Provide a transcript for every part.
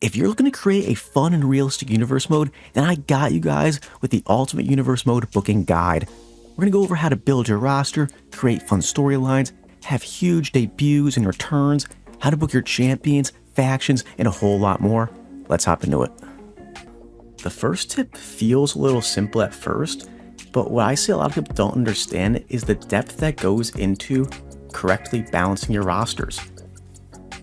If you're looking to create a fun and realistic universe mode, then I got you guys with the Ultimate Universe Mode Booking Guide. We're going to go over how to build your roster, create fun storylines, have huge debuts and returns, how to book your champions, factions, and a whole lot more. Let's hop into it. The first tip feels a little simple at first, but what I see a lot of people don't understand is the depth that goes into correctly balancing your rosters.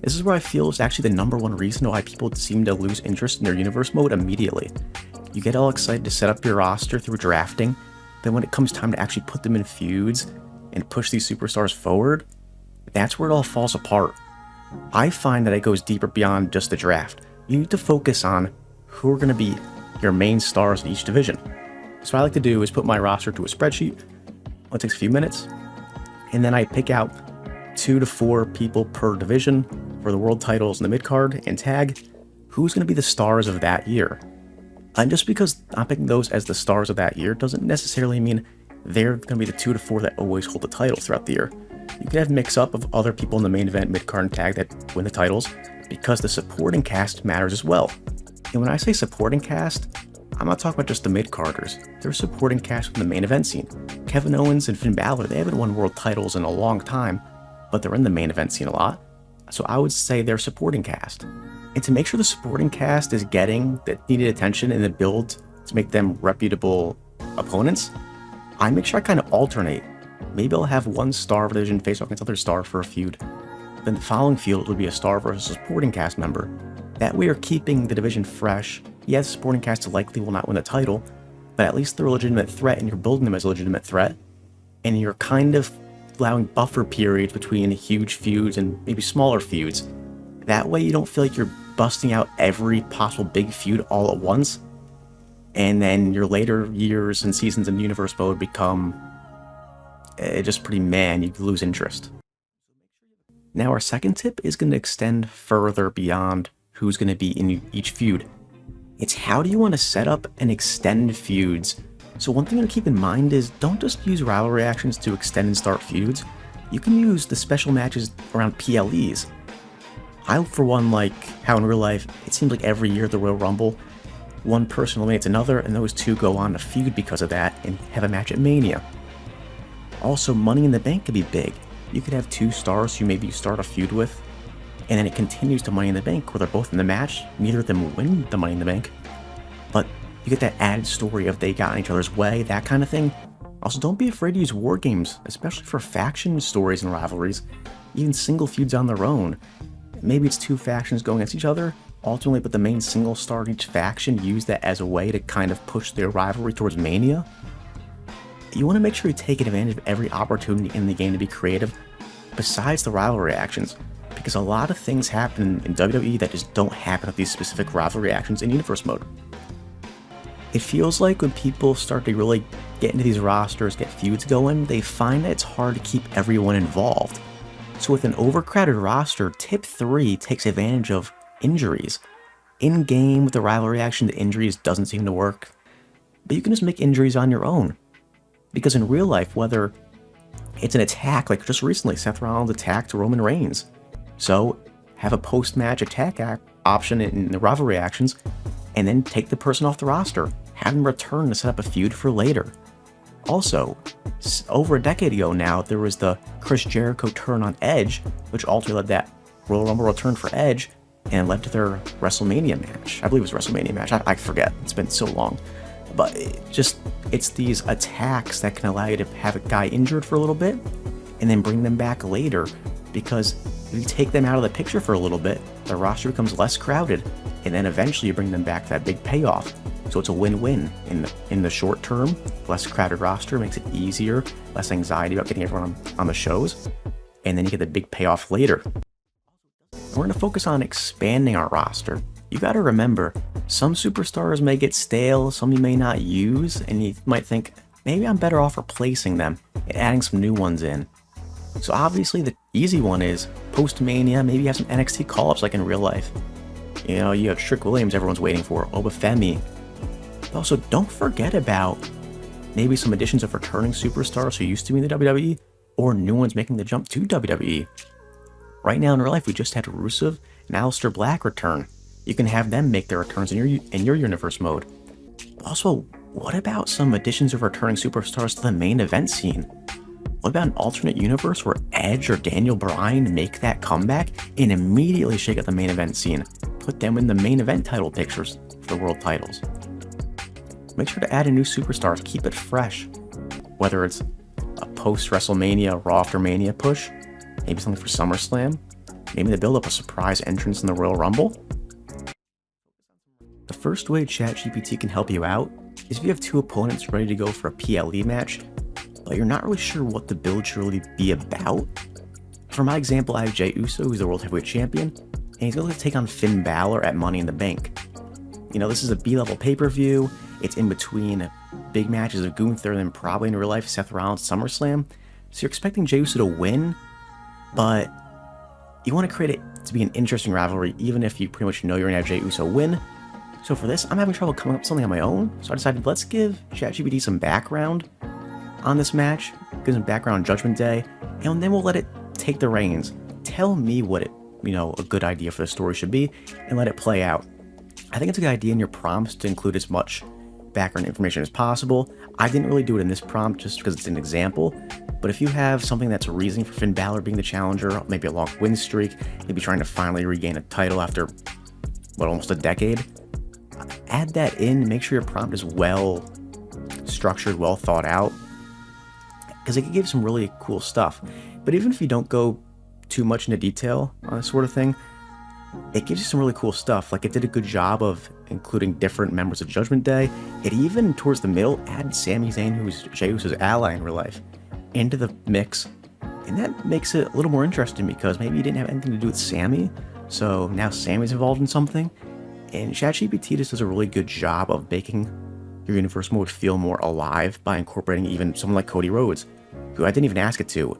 This is where I feel is actually the number one reason why people seem to lose interest in their universe mode immediately. You get all excited to set up your roster through drafting, then when it comes time to actually put them in feuds and push these superstars forward, that's where it all falls apart. I find that it goes deeper beyond just the draft. You need to focus on who are going to be your main stars in each division. So what I like to do is put my roster to a spreadsheet. It takes a few minutes, and then I pick out 2 to 4 people per division for the world titles and the mid-card, and tag who's going to be the stars of that year. And just because I'm picking those as the stars of that year doesn't necessarily mean they're going to be the 2 to 4 that always hold the titles throughout the year. You can have a mix-up of other people in the main event, mid-card, and tag that win the titles, because the supporting cast matters as well. And when I say supporting cast, I'm not talking about just the mid-carders. There's supporting cast from the main event scene. Kevin Owens and Finn Balor, they haven't won world titles in a long time, but they're in the main event scene a lot. So I would say they're supporting cast. And to make sure the supporting cast is getting the needed attention in the build to make them reputable opponents, I make sure I kind of alternate. Maybe I'll have one star of a division face off against another star for a feud. Then the following feud will be a star versus a supporting cast member. That way you're keeping the division fresh. Yes, supporting cast likely will not win the title, but at least they're a legitimate threat and you're building them as a legitimate threat. And you're kind of allowing buffer periods between huge feuds and maybe smaller feuds. That way you don't feel like you're busting out every possible big feud all at once, and then your later years and seasons in universe mode become just pretty you lose interest. Now our second tip is going to extend further beyond who's going to be in each feud. It's how do you want to set up and extend feuds. So one thing to keep in mind is don't just use rivalry actions to extend and start feuds. You can use the special matches around PLEs. I, for one, like how in real life, it seems like every year at the Royal Rumble, one person eliminates another and those two go on to feud because of that and have a match at Mania. Also, Money in the Bank could be big. You could have 2 stars who maybe you start a feud with, and then it continues to Money in the Bank where they're both in the match, neither of them win the Money in the Bank, but you get that added story of they got in each other's way, that kind of thing. Also, don't be afraid to use war games, especially for faction stories and rivalries, even single feuds on their own. Maybe it's 2 factions going against each other, ultimately, but the main single star in each faction use that as a way to kind of push their rivalry towards Mania. You want to make sure you take advantage of every opportunity in the game to be creative, besides the rivalry actions, because a lot of things happen in WWE that just don't happen with these specific rivalry actions in universe mode. It feels like when people start to really get into these rosters, get feuds going, they find that it's hard to keep everyone involved. So with an overcrowded roster, tip 3 takes advantage of injuries. In-game with the rivalry action, the injuries doesn't seem to work, but you can just make injuries on your own. Because in real life, whether it's an attack, like just recently, Seth Rollins attacked Roman Reigns. So have a post-match attack option in the rivalry actions, and then take the person off the roster. Have them return to set up a feud for later. Also, over a decade ago now, there was the Chris Jericho turn on Edge, which ultimately led that Royal Rumble return for Edge, and led to their WrestleMania match. I believe it was WrestleMania match. I forget. It's been so long. But it's these attacks that can allow you to have a guy injured for a little bit, and then bring them back later, because if you take them out of the picture for a little bit, the roster becomes less crowded, and then eventually you bring them back to that big payoff. So it's a win-win in the short term. Less crowded roster makes it easier, less anxiety about getting everyone on the shows, and then you get the big payoff later. We're going to focus on expanding our roster. You got to remember, some superstars may get stale, some you may not use, and you might think, maybe I'm better off replacing them and adding some new ones in. So obviously the easy one is post-Mania, maybe you have some NXT call-ups like in real life. You know, you have Trick Williams everyone's waiting for, Obafemi. But also, don't forget about maybe some additions of returning superstars who used to be in the WWE, or new ones making the jump to WWE. Right now in real life, we just had Rusev and Aleister Black return. You can have them make their returns in your universe mode. Also, what about some additions of returning superstars to the main event scene? What about an alternate universe where Edge or Daniel Bryan make that comeback and immediately shake up the main event scene? Put them in the main event title pictures for the world titles. Make sure to add a new superstar to keep it fresh. Whether it's a post-WrestleMania, Raw after Mania push, maybe something for SummerSlam, maybe to build up a surprise entrance in the Royal Rumble. The first way ChatGPT can help you out is if you have two opponents ready to go for a PLE match, but you're not really sure what the build should really be about. For my example, I have Jey Uso, who's the World Heavyweight Champion, and he's going to take on Finn Balor at Money in the Bank. You know, this is a B-level pay-per-view, it's in between big matches of Gunther and then probably in real life Seth Rollins SummerSlam, so you're expecting Jey Uso to win, but you want to create it to be an interesting rivalry even if you pretty much know you're going to have Jey Uso win. So for this, I'm having trouble coming up with something on my own, so I decided let's give ChatGPT some background on this match, give some background on Judgment Day, and then we'll let it take the reins. Tell me what a good idea for the story should be, and let it play out. I think it's a good idea in your prompts to include as much background information as possible. I didn't really do it in this prompt just because it's an example, but if you have something that's a reason for Finn Balor being the challenger, maybe a long win streak, maybe trying to finally regain a title after, almost a decade, add that in, make sure your prompt is well structured, well thought out, because it can give some really cool stuff. But even if you don't go too much into detail on this sort of thing, it gives you some really cool stuff. Like, it did a good job of including different members of Judgment Day. It even, towards the middle, added Sami Zayn, who's Jey Uso's ally in real life, into the mix. And that makes it a little more interesting because maybe you didn't have anything to do with Sami, so now Sami's involved in something. And ChatGPT just does a really good job of making your universe mode feel more alive by incorporating even someone like Cody Rhodes, who I didn't even ask it to.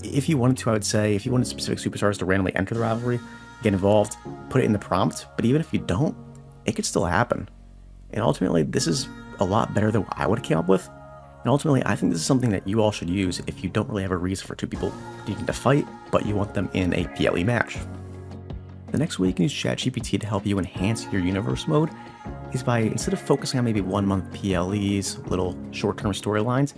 If you wanted to, I would say, if you wanted specific superstars to randomly enter the rivalry, get involved, put it in the prompt, but even if you don't, it could still happen. And ultimately, this is a lot better than what I would have came up with. And ultimately, I think this is something that you all should use if you don't really have a reason for two people needing to fight, but you want them in a PLE match. The next way you can use ChatGPT to help you enhance your universe mode is by, instead of focusing on maybe 1 month PLEs, little short-term storylines,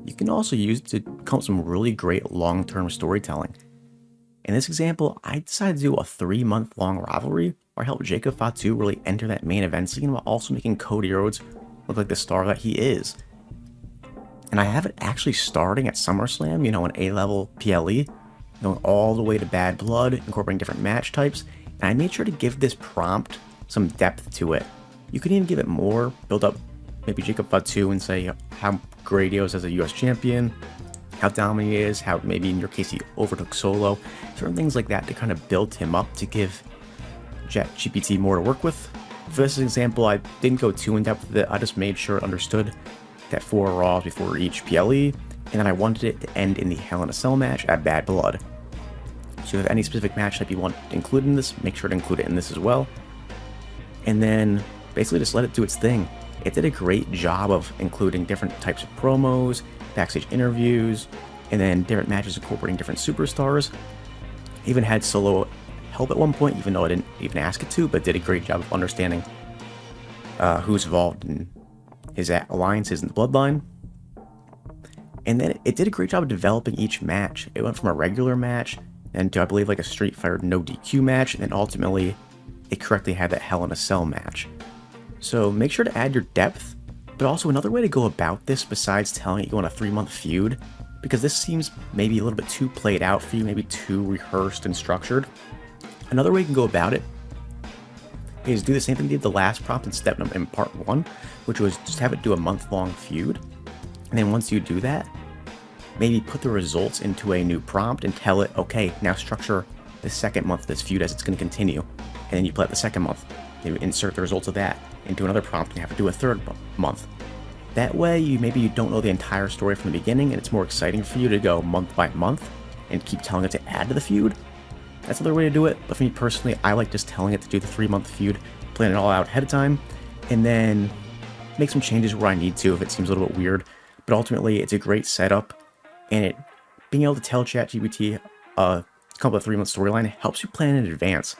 you can also use it to come up with some really great long-term storytelling. In this example, I decided to do a 3-month-long rivalry where I helped Jacob Fatu really enter that main event scene while also making Cody Rhodes look like the star that he is. And I have it actually starting at SummerSlam, an A-level PLE, going all the way to Bad Blood, incorporating different match types, and I made sure to give this prompt some depth to it. You can even give it more, build up maybe Jacob Fatu and say how great he is as a US champion, how dominant he is, how maybe in your case he overtook Solo, certain things like that to kind of build him up to give ChatGPT more to work with. For this example, I didn't go too in depth with it, I just made sure it understood that 4 Raws before each PLE, and then I wanted it to end in the Hell in a Cell match at Bad Blood. So if any specific match type you want included in this, make sure to include it in this as well. And then basically just let it do its thing. It did a great job of including different types of promos, backstage interviews, and then different matches incorporating different superstars. Even had Solo help at one point, even though I didn't even ask it to, but did a great job of understanding who's involved in his alliances in the Bloodline. And then it did a great job of developing each match. It went from a regular match and to, I believe, like a Street Fighter no DQ match, and then ultimately it correctly had that Hell in a Cell match. So make sure to add your depth, but also another way to go about this besides telling it you go on a 3-month feud, because this seems maybe a little bit too played out for you, maybe too rehearsed and structured. Another way you can go about it is do the same thing you did the last prompt in part 1, which was just have it do a month-long feud. And then once you do that, maybe put the results into a new prompt and tell it, okay, now structure the second month of this feud as it's going to continue. And then you play it the second month. Maybe insert the results of that into another prompt and have to do a third month. That way, maybe you don't know the entire story from the beginning, and it's more exciting for you to go month by month and keep telling it to add to the feud. That's another way to do it, but for me personally, I like just telling it to do the 3-month feud, plan it all out ahead of time, and then make some changes where I need to if it seems a little bit weird. But ultimately, it's a great setup, and being able to tell ChatGPT come up with a 3-month storyline helps you plan in advance.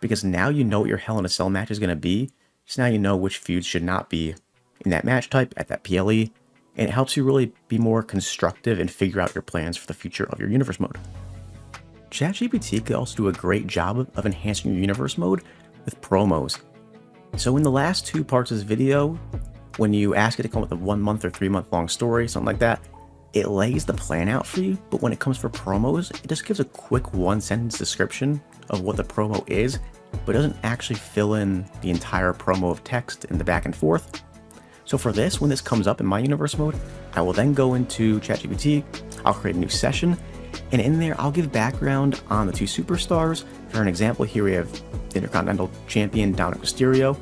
because now you know what your Hell in a Cell match is going to be, so now you know which feuds should not be in that match type at that PLE, and it helps you really be more constructive and figure out your plans for the future of your universe mode. ChatGPT could also do a great job of enhancing your universe mode with promos. So in the last 2 parts of this video, when you ask it to come up with a 1 month or 3 month long story, something like that, it lays the plan out for you, but when it comes for promos, it just gives a quick 1-sentence description of what the promo is, but doesn't actually fill in the entire promo of text in the back and forth. So for this, when this comes up in my universe mode, I will then go into ChatGPT, I'll create a new session, and in there I'll give background on the 2 superstars. For an example, here we have the Intercontinental Champion Dominic Mysterio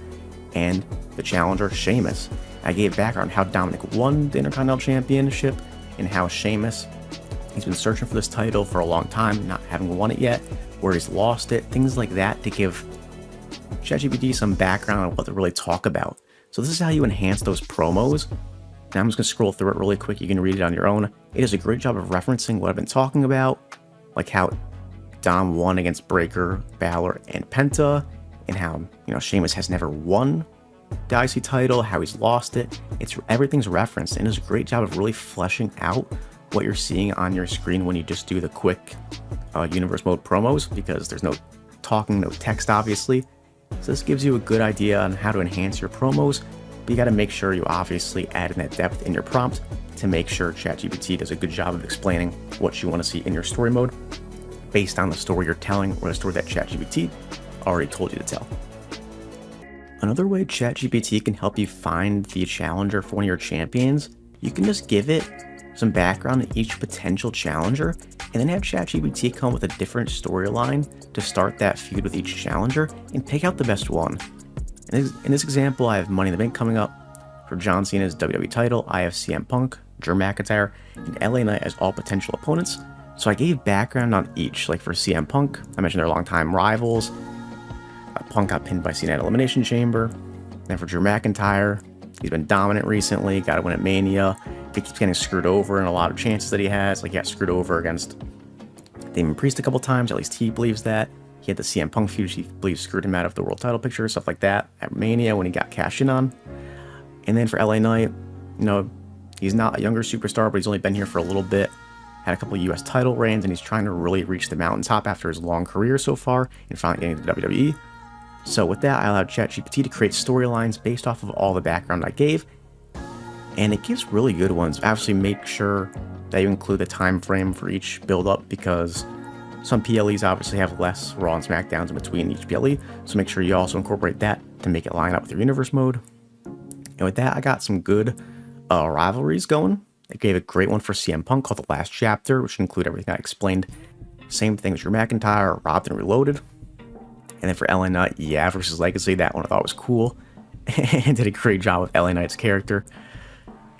and the challenger Sheamus. I gave background on how Dominic won the Intercontinental Championship and how Sheamus, he's been searching for this title for a long time, not having won it yet, where he's lost it, things like that, to give ChatGPT some background on what to really talk about. So this is how you enhance those promos. Now I'm just going to scroll through it really quick. You can read it on your own. It does a great job of referencing what I've been talking about, like how Dom won against Breaker, Balor, and Penta, and how, Sheamus has never won the IC title, how he's lost it. Everything's referenced, and it does a great job of really fleshing out what you're seeing on your screen when you just do the quick universe mode promos, because there's no talking, no text, obviously. So this gives you a good idea on how to enhance your promos, but you got to make sure you obviously add in that depth in your prompt to make sure ChatGPT does a good job of explaining what you want to see in your story mode based on the story you're telling or the story that ChatGPT already told you to tell. Another way ChatGPT can help you find the challenger for one of your champions, you can just give it some background on each potential challenger, and then have ChatGPT come up with a different storyline to start that feud with each challenger and pick out the best one. In this example, I have Money in the Bank coming up for John Cena's WWE title. I have CM Punk, Drew McIntyre, and LA Knight as all potential opponents. So I gave background on each. Like for CM Punk, I mentioned they're longtime rivals. Punk got pinned by Cena at Elimination Chamber. Then for Drew McIntyre, he's been dominant recently, got to win at Mania. He keeps getting screwed over in a lot of chances that he has. Like he got screwed over against Damon Priest a couple times, at least he believes that. He had the CM Punk feud, he believes screwed him out of the world title picture, stuff like that at Mania when he got cashed in on. And then for LA Knight, he's not a younger superstar, but he's only been here for a little bit. Had a couple of US title reigns, and he's trying to really reach the mountaintop after his long career so far and finally getting to the WWE. So with that, I allowed ChatGPT to create storylines based off of all the background I gave, and it gives really good ones. Obviously, make sure that you include the time frame for each build-up, because some PLEs obviously have less Raw and SmackDowns in between each PLE, so make sure you also incorporate that to make it line up with your universe mode. And with that, I got some good rivalries going. I gave a great one for CM Punk called The Last Chapter, which include everything I explained. Same thing with Drew McIntyre, Robbed and Reloaded. And then for LA Knight, yeah, versus Legacy, that one I thought was cool. And did a great job with LA Knight's character,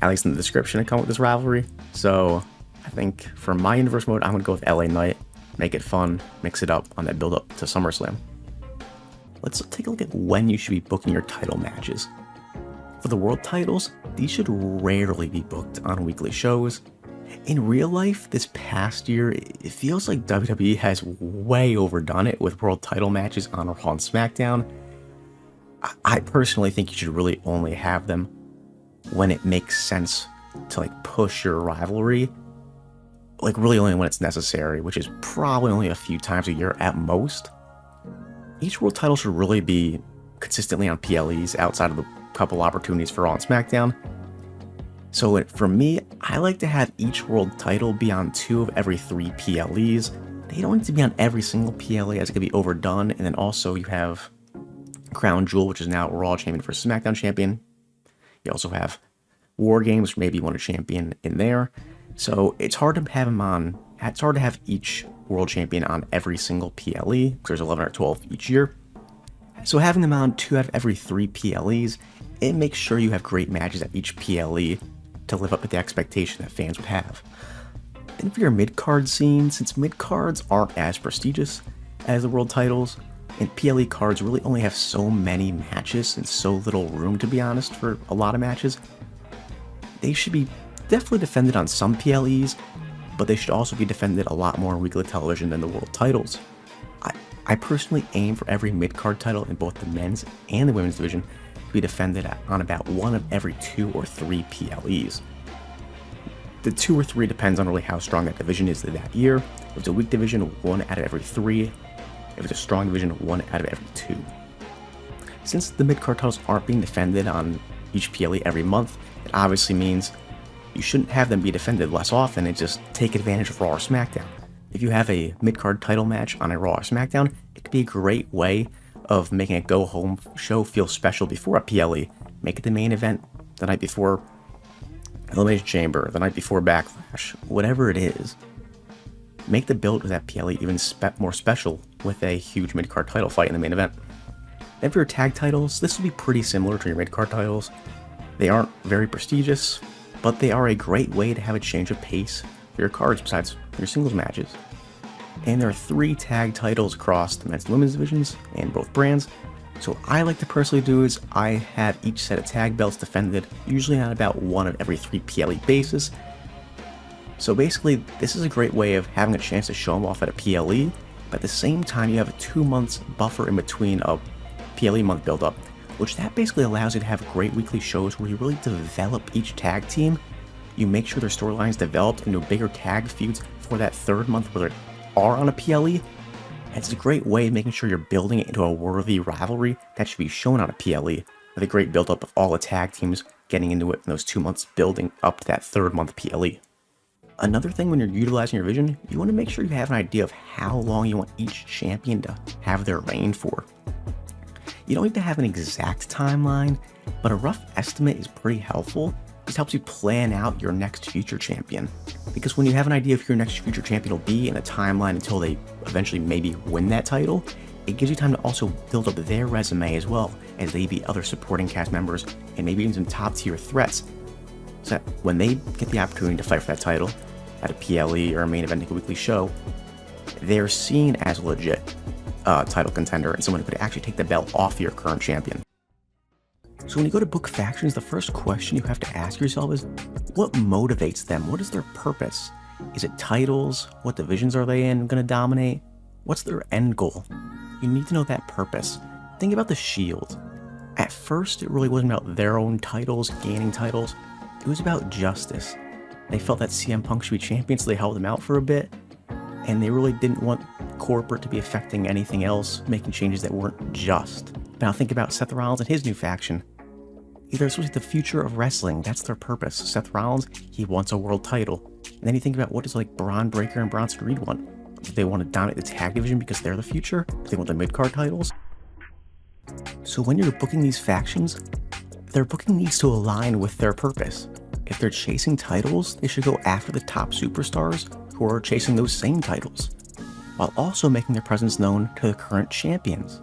at least in the description to come with this rivalry. So I think for my universe mode, I'm going to go with LA Knight, make it fun, mix it up on that build up to SummerSlam. Let's take a look at when you should be booking your title matches. For the world titles, these should rarely be booked on weekly shows. In real life, this past year, it feels like WWE has way overdone it with world title matches on Raw and SmackDown. I personally think you should really only have them when it makes sense to push your rivalry. Really only when it's necessary, which is probably only a few times a year at most. Each world title should really be consistently on PLEs outside of the couple opportunities for Raw and SmackDown. So for me, I like to have each world title be on 2 of every 3 PLEs. They don't need to be on every single PLE, as it could be overdone. And then also you have Crown Jewel, which is now Raw Champion versus SmackDown Champion. You also have War Games, which maybe you want a champion in there. So it's hard to have them on. It's hard to have each world champion on every single PLE, because there's 11 or 12 each year. So having them on 2 out of every 3 PLEs, it makes sure you have great matches at each PLE to live up to the expectation that fans would have. Then for your mid-card scene, since mid-cards aren't as prestigious as the world titles, and PLE cards really only have so many matches and so little room, to be honest, for a lot of matches, they should be definitely defended on some PLEs, but they should also be defended a lot more on weekly television than the world titles. I personally aim for every mid-card title in both the men's and the women's division to be defended on about one of every 2 or 3 PLEs. The 2 or 3 depends on really how strong that division is that year. If it's a weak division, 1 out of every 3. If it's a strong division, 1 out of every 2. Since the mid-card titles aren't being defended on each PLE every month, it obviously means you shouldn't have them be defended less often and just take advantage of Raw or SmackDown. If you have a mid-card title match on a Raw or SmackDown, it could be a great way of making a go-home show feel special before a PLE. Make it the main event the night before Elimination Chamber, the night before Backlash, whatever it is. Make the build of that PLE even more special with a huge mid-card title fight in the main event. Then for your tag titles, this will be pretty similar to your mid-card titles. They aren't very prestigious, but they are a great way to have a change of pace for your cards besides your singles matches. And there are 3 tag titles across the men's and women's divisions and both brands. So what I like to personally do is I have each set of tag belts defended, usually on about 1 of every 3 PLE bases. So basically, this is a great way of having a chance to show them off at a PLE, but at the same time you have a 2 months buffer in between a PLE month build-up, which that basically allows you to have great weekly shows where you really develop each tag team. You make sure their storylines developed into bigger tag feuds for that 3rd month where they are on a PLE. And it's a great way of making sure you're building it into a worthy rivalry that should be shown on a PLE, with a great build-up of all the tag teams getting into it in those 2 months building up to that 3rd month PLE. Another thing when you're utilizing your vision, you want to make sure you have an idea of how long you want each champion to have their reign for. You don't need to have an exact timeline, but a rough estimate is pretty helpful. It just helps you plan out your next future champion. Because when you have an idea of who your next future champion will be in a timeline until they eventually maybe win that title, it gives you time to also build up their resume as well, as they beat other supporting cast members and maybe even some top tier threats. So that when they get the opportunity to fight for that title at a PLE or a main event weekly show, they're seen as a legit title contender and someone who could actually take the belt off your current champion. So when you go to book factions, the first question you have to ask yourself is, what motivates them? What is their purpose? Is it titles? What divisions are they in going to dominate? What's their end goal? You need to know that purpose. Think about the Shield. At first, it really wasn't about their own titles, gaining titles. It was about justice. They felt that CM Punk should be champion, so they held him out for a bit. And they really didn't want corporate to be affecting anything else, making changes that weren't just. Now think about Seth Rollins and his new faction. They're supposed to be the future of wrestling. That's their purpose. Seth Rollins, he wants a world title. And then you think about what does like Braun Breaker and Bronson Reed want? Do they want to dominate the tag division because they're the future? Do they want the mid-card titles? So when you're booking these factions, their booking needs to align with their purpose. If they're chasing titles, they should go after the top superstars who are chasing those same titles, while also making their presence known to the current champions.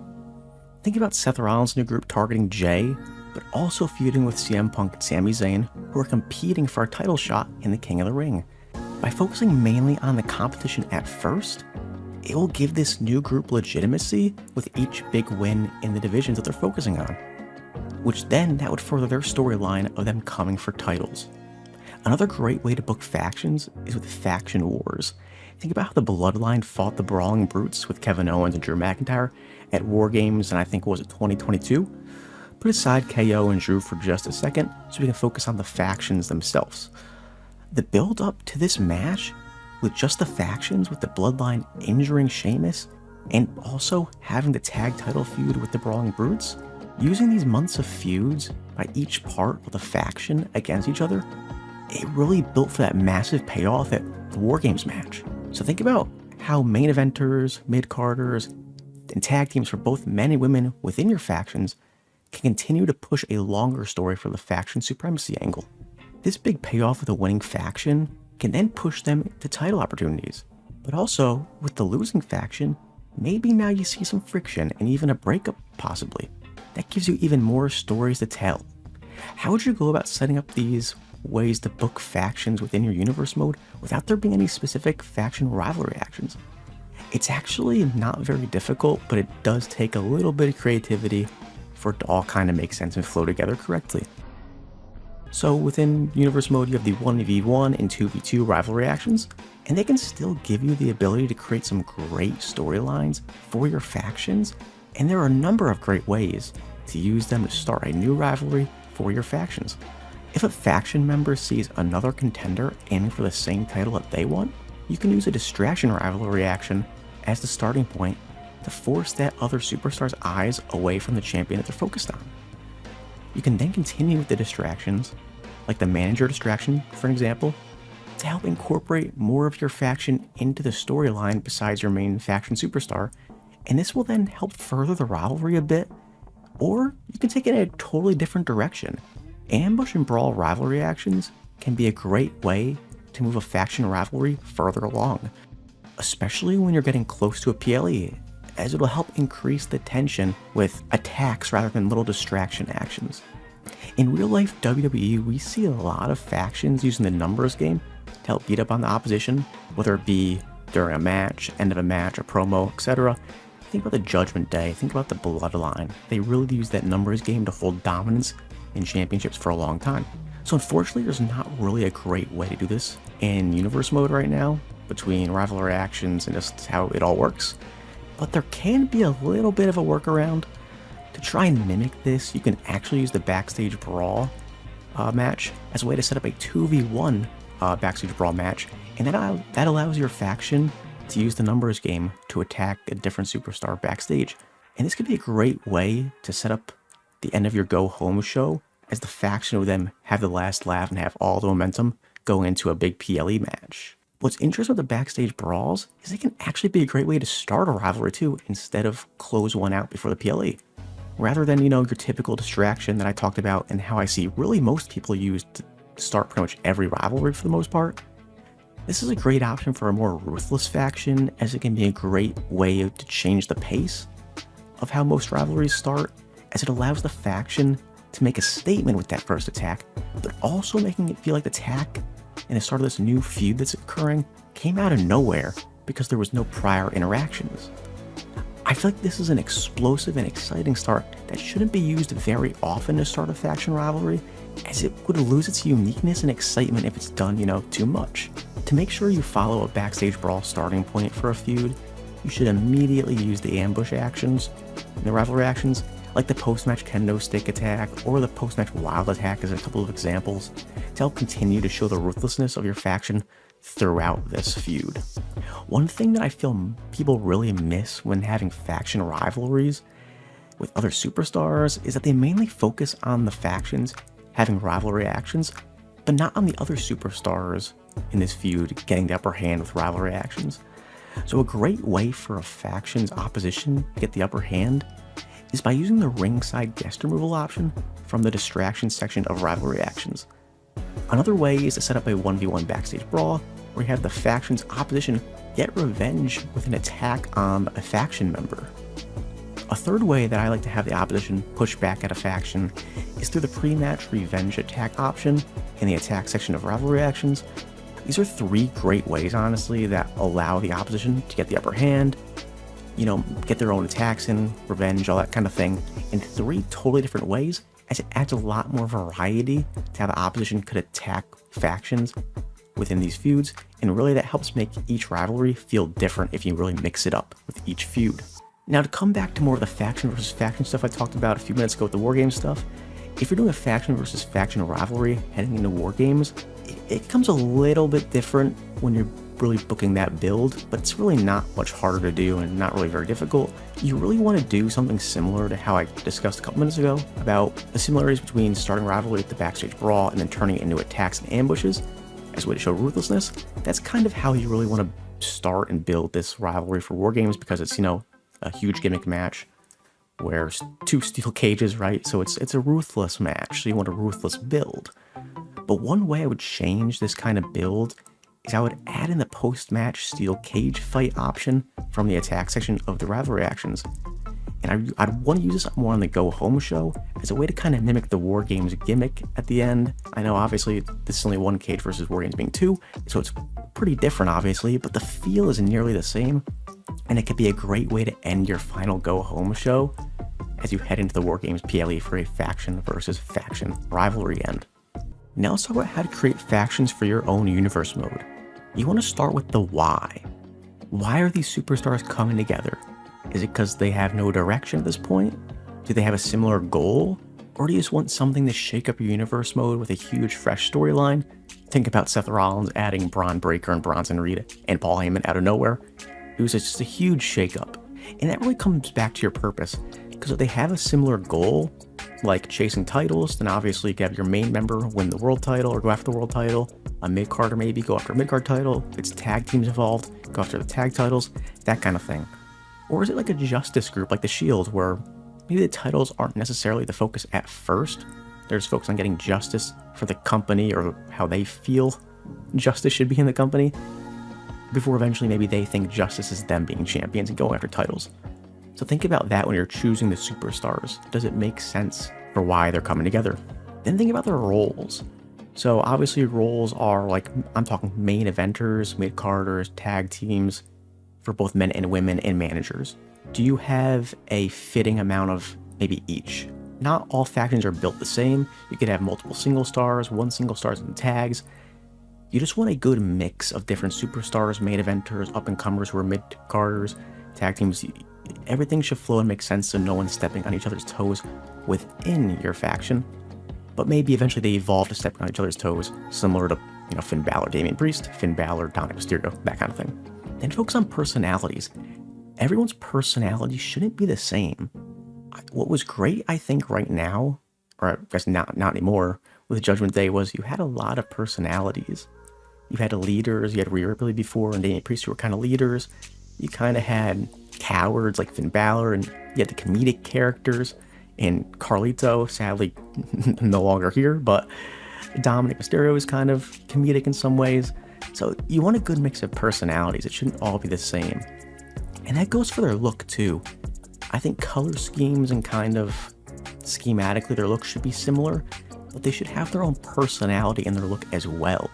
Think about Seth Rollins' new group targeting Jay, but also feuding with CM Punk and Sami Zayn, who are competing for a title shot in the King of the Ring. By focusing mainly on the competition at first, it will give this new group legitimacy with each big win in the divisions that they're focusing on, which then that would further their storyline of them coming for titles. Another great way to book factions is with faction wars. Think about how the Bloodline fought the Brawling Brutes with Kevin Owens and Drew McIntyre at War Games, and I think, was it 2022? Put aside KO and Drew for just a second so we can focus on the factions themselves. The build up to this match, with just the factions, with the Bloodline injuring Sheamus, and also having the tag title feud with the Brawling Brutes, using these months of feuds by each part of the faction against each other, it really built for that massive payoff at the War Games match. So think about how main eventers, mid-carders, and tag teams for both men and women within your factions can continue to push a longer story for the faction supremacy angle. This big payoff with a winning faction can then push them to title opportunities. But also, with the losing faction, maybe now you see some friction and even a breakup possibly. That gives you even more stories to tell. How would you go about setting up these ways to book factions within your universe mode without there being any specific faction rivalry actions? It's actually not very difficult, but it does take a little bit of creativity for it to all kind of make sense and flow together correctly. So within Universe Mode, you have the 1v1 and 2v2 rivalry actions, and they can still give you the ability to create some great storylines for your factions, and there are a number of great ways to use them to start a new rivalry for your factions. If a faction member sees another contender aiming for the same title that they want, you can use a distraction rivalry action as the starting point to force that other superstar's eyes away from the champion that they're focused on. You can then continue with the distractions, like the manager distraction, for example, to help incorporate more of your faction into the storyline besides your main faction superstar, and this will then help further the rivalry a bit, or you can take it in a totally different direction. Ambush and brawl rivalry actions can be a great way to move a faction rivalry further along, especially when you're getting close to a PLE, as it'll help increase the tension with attacks rather than little distraction actions. In real life WWE, we see a lot of factions using the numbers game to help beat up on the opposition, whether it be during a match, end of a match, a promo, etc. Think about the Judgment Day, think about the Bloodline. They really use that numbers game to hold dominance in championships for a long time. So unfortunately, there's not really a great way to do this in Universe Mode right now, between rivalry actions and just how it all works. But there can be a little bit of a workaround. To try and mimic this, you can actually use the Backstage Brawl match as a way to set up a 2v1 Backstage Brawl match, and that allows your faction to use the numbers game to attack a different superstar backstage. And this could be a great way to set up the end of your go-home show, as the faction would then have the last laugh and have all the momentum go into a big PLE match. What's interesting with the backstage brawls is they can actually be a great way to start a rivalry too, instead of close one out before the PLE. Rather than, your typical distraction that I talked about and how I see really most people use to start pretty much every rivalry for the most part. This is a great option for a more ruthless faction, as it can be a great way to change the pace of how most rivalries start, as it allows the faction to make a statement with that first attack, but also making it feel like the attack and the start of this new feud that's occurring came out of nowhere because there was no prior interactions. I feel like this is an explosive and exciting start that shouldn't be used very often to start a faction rivalry, as it would lose its uniqueness and excitement if it's done, too much. To make sure you follow a backstage brawl starting point for a feud, you should immediately use the ambush actions and the rivalry actions, like the post-match kendo stick attack or the post-match wild attack as a couple of examples, to help continue to show the ruthlessness of your faction throughout this feud. One thing that I feel people really miss when having faction rivalries with other superstars is that they mainly focus on the factions having rivalry actions, but not on the other superstars in this feud getting the upper hand with rivalry actions. So a great way for a faction's opposition to get the upper hand is by using the ringside guest removal option from the distraction section of rivalry actions. Another way is to set up a 1v1 backstage brawl where you have the faction's opposition get revenge with an attack on a faction member. A third way that I like to have the opposition push back at a faction is through the pre-match revenge attack option in the attack section of rivalry actions. These are three great ways, honestly, that allow the opposition to get the upper hand, get their own attacks in, revenge, all that kind of thing, in three totally different ways, as it adds a lot more variety to how the opposition could attack factions within these feuds, and really that helps make each rivalry feel different if you really mix it up with each feud. Now, to come back to more of the faction versus faction stuff I talked about a few minutes ago with the Wargames stuff, if you're doing a faction versus faction rivalry heading into Wargames, it becomes a little bit different when you're really booking that build, but it's really not much harder to do and not really very difficult. You really want to do something similar to how I discussed a couple minutes ago about the similarities between starting rivalry with the backstage brawl and then turning it into attacks and ambushes as a way to show ruthlessness. That's kind of how you really want to start and build this rivalry for Wargames, because it's, a huge gimmick match where two steel cages, right? So it's a ruthless match, so you want a ruthless build. But one way I would change this kind of build is I would add in the post-match steel cage fight option from the attack section of the rivalry actions. And I'd want to use this more on the go-home show as a way to kind of mimic the Wargames gimmick at the end. I know obviously this is only one cage versus Wargames being two, so it's pretty different obviously, but the feel is nearly the same. And it could be a great way to end your final go-home show as you head into the Wargames PLE for a faction versus faction rivalry end. Now let's talk about how to create factions for your own universe mode. You want to start with the why. Why are these superstars coming together? Is it because they have no direction at this point? Do they have a similar goal? Or do you just want something to shake up your universe mode with a huge fresh storyline? Think about Seth Rollins adding Braun Breaker and Bronson Reed and Paul Heyman out of nowhere. It was just a huge shakeup. And that really comes back to your purpose, because if they have a similar goal, like chasing titles, then obviously you can have your main member win the world title or go after the world title. A mid-carder maybe go after a mid-card title. If it's tag teams involved, go after the tag titles, that kind of thing. Or is it like a justice group like the Shield, where maybe the titles aren't necessarily the focus at first? They're just focused on getting justice for the company or how they feel justice should be in the company, before eventually maybe they think justice is them being champions and going after titles. So think about that when you're choosing the superstars. Does it make sense for why they're coming together? Then think about their roles. So obviously roles are like, I'm talking main eventers, mid-carders, tag teams for both men and women, and managers. Do you have a fitting amount of maybe each? Not all factions are built the same. You could have multiple single stars, one single stars and tags. You just want a good mix of different superstars, main eventers, up-and-comers who are mid-carders, tag teams. Everything should flow and make sense so no one's stepping on each other's toes within your faction. But maybe eventually they evolve to stepping on each other's toes, similar to, Finn Balor, Damian Priest, Finn Balor, Dominic Mysterio, that kind of thing. Then focus on personalities. Everyone's personality shouldn't be the same. What was great, I think, right now, or I guess not anymore, with Judgment Day was you had a lot of personalities. You had leaders, you had Rhea Ripley before and Damian Priest who were kind of leaders. You kind of had cowards like Finn Balor, and you had the comedic characters, and Carlito, sadly no longer here, but Dominic Mysterio is kind of comedic in some ways. So you want a good mix of personalities. It shouldn't all be the same. And that goes for their look too. I think color schemes and kind of schematically their look should be similar, but they should have their own personality in their look as well.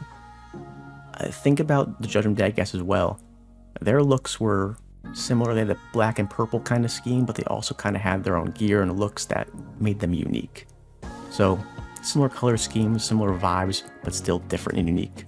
Think about the Judgment Day, I guess, as well. Their looks were similar. They had the black and purple kind of scheme, but they also kind of had their own gear and looks that made them unique. So similar color schemes, similar vibes, but still different and unique.